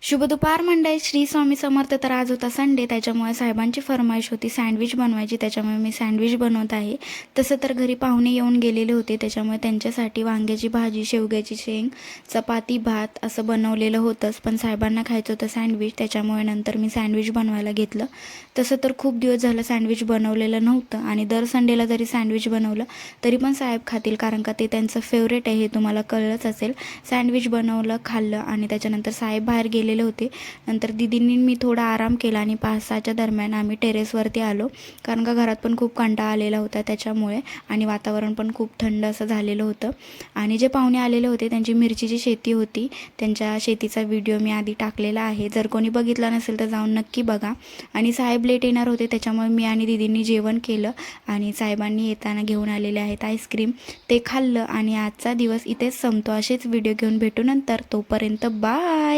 शुभ दुपार मंडळी, श्री स्वामी समर्थ. तर आज होता संडे, त्याच्यामुळे साहेबांची फरमाईश होती सँडविच बनवायची, त्याच्यामुळे मी सँडविच बनवत आहे. तसं तर घरी पाहुणे येऊन गेलेले होते, त्याच्यामुळे त्यांच्यासाठी वांग्याची भाजी, शेवग्याची शेंग, चपाती, भात असं बनवलेलं होतंच. पण साहेबांना खायचं होतं सँडविच, त्याच्यामुळे नंतर मी सँडविच बनवायला घेतलं. तसं तर खूप दिवस झालं सँडविच बनवलेलं नव्हतं आणि दर संडेला जरी सँडविच बनवलं तरी पण साहेब खातील, कारण का ते त्यांचं फेवरेट आहे, हे तुम्हाला कळलंच असेल. सँडविच बनवलं, खाल्लं आणि त्याच्यानंतर साहेब बाहेर गेलेले होते. नंतर दीदींनी मी थोडा आराम केला आणि 5-6च्या दरम्यान आम्ही टेरेसवरती आलो, कारण का घरात पण खूप कंटाळा आलेला होता त्याच्यामुळे, आणि वातावरण पण खूप थंड असं झालेलं होतं. आणि जे पाहुणे आलेले होते त्यांची मिरचीची शेती होती, त्यांच्या शेतीचा व्हिडिओ मी आधी टाकलेला आहे, जर कोणी बघितला नसेल तर जाऊन नक्की बघा. आणि साहेब लेट येणार होते, त्याच्यामुळे मी आणि दीदींनी जेवण केलं आणि साहेबांनी येताना घेऊन आलेले आहेत आईस्क्रीम, ते खाल्लं आणि आजचा दिवस इथेच संपतो. असेच व्हिडिओ घेऊन भेटू नंतर, तोपर्यंत बाय.